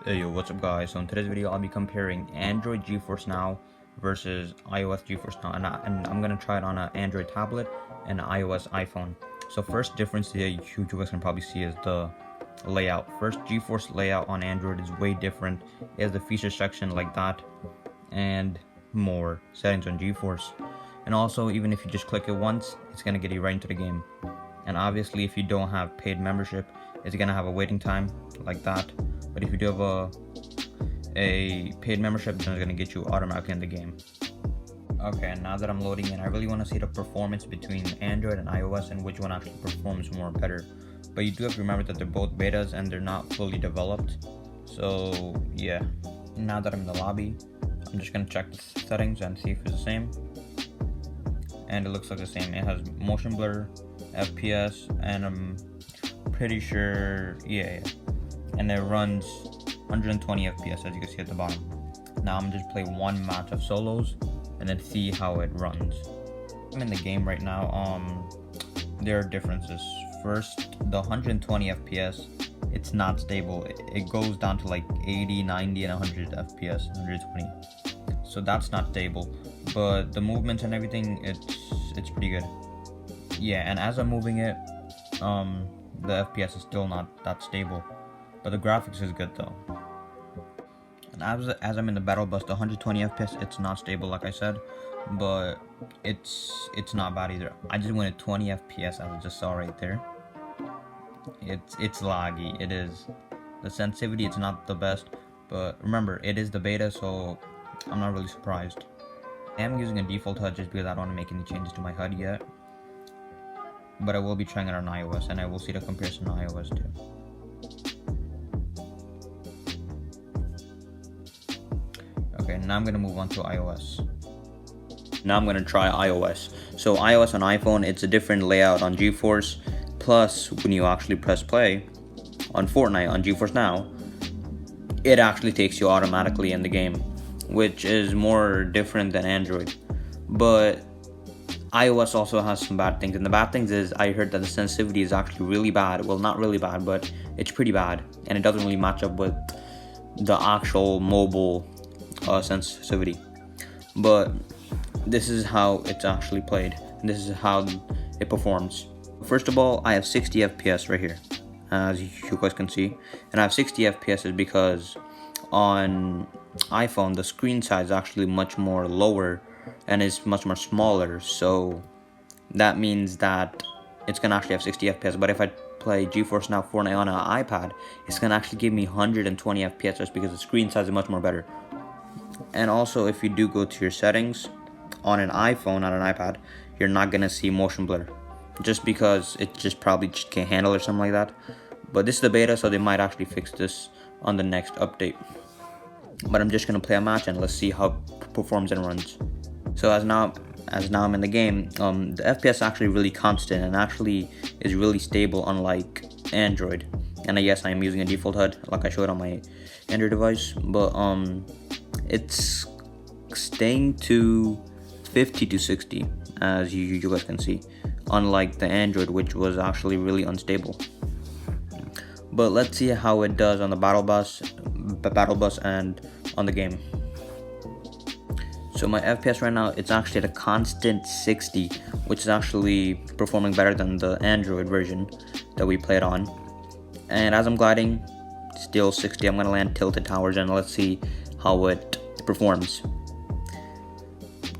Hey yo, what's up guys? So in today's video I'll be comparing Android Geforce Now versus iOS Geforce Now, and I'm gonna try it on an Android tablet and an iOS iPhone. So first difference that you guys can probably see is the layout. First, Geforce layout on Android is way different. It has the feature section like that and more settings on Geforce. And also, even if you just click it once, it's gonna get you right into the game. And obviously if you don't have paid membership, it's gonna have a waiting time like that. But if you do have a paid membership, then it's gonna get you automatically in the game. Okay, now that I'm loading in, I really want to see the performance between Android and iOS and which one actually performs more better. But you do have to remember that they're both betas and they're not fully developed. So yeah, now that I'm in the lobby, I'm just gonna check the settings and see if it's the same. And it looks like the same. It has motion blur, FPS, and I'm pretty sure, yeah. And it runs 120 FPS as you can see at the bottom. Now I'm just play one match of solos and then see how it runs. I'm in the game right now. There are differences. First, the 120 FPS, it's not stable. It goes down to like 80, 90, and 100 FPS, 120. So that's not stable. But the movements and everything, it's pretty good. Yeah, and as I'm moving it, the FPS is still not that stable. But the graphics is good though. And as I'm in the battle bus, the 120 FPS, it's not stable like I said, but it's not bad either. I just went at 20 FPS as I just saw right there. It's laggy. It is. The sensitivity, it's not the best, but remember, it is the beta, so I'm not really surprised. I am using a default HUD just because I don't want to make any changes to my HUD yet. But I will be trying it on iOS, and I will see the comparison on iOS too. Okay, now I'm gonna move on to iOS. Now I'm gonna try iOS. So iOS on iPhone, it's a different layout on Geforce. Plus, when you actually press play on Fortnite on Geforce Now, it actually takes you automatically in the game, which is more different than Android. But iOS also has some bad things, and the bad things is I heard that the sensitivity is actually really bad. Well, not really bad, but it's pretty bad, and it doesn't really match up with the actual mobile sensitivity. But this is how it's actually played, and this is how it performs. First of all, I have 60 FPS right here, as you guys can see, and I have 60 FPS is because on iPhone the screen size is actually much more lower and is much more smaller, so that means that it's gonna actually have 60 FPS. But if I play Geforce Now Fortnite on an iPad, it's gonna actually give me 120 FPS just because the screen size is much more better. And also, if you do go to your settings on an iPhone, on an iPad, you're not gonna see motion blur, just because it just probably can't handle or something like that. But this is the beta, so they might actually fix this on the next update. But I'm just gonna play a match and let's see how it performs and runs. So as now I'm in the game, the FPS is actually really constant and actually is really stable, unlike Android. And yes, I am using a default HUD like I showed on my Android device, but it's staying to 50 to 60 as you guys can see, unlike the Android, which was actually really unstable. But let's see how it does on the battle bus and on the game. So my FPS right now, it's actually at a constant 60, which is actually performing better than the Android version that we played on. And as I'm gliding, still 60. I'm gonna land tilted towers and let's see how it performs.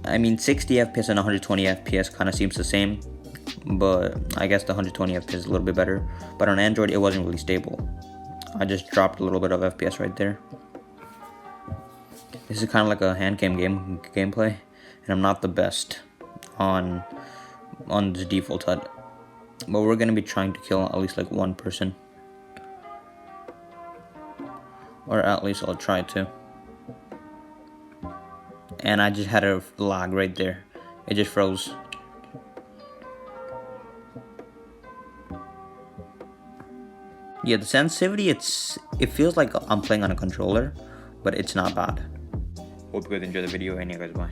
I mean, 60 FPS and 120 FPS kind of seems the same, but I guess the 120 FPS is a little bit better. But on Android, it wasn't really stable. I just dropped a little bit of FPS right there. This is kind of like a hand cam gameplay, and I'm not the best on the default HUD. But we're gonna be trying to kill at least like one person, or at least I'll try to. And I just had a lag right there. It just froze. Yeah, the sensitivity, it feels like I'm playing on a controller, but it's not bad. Hope you guys enjoyed the video, and you guys bye.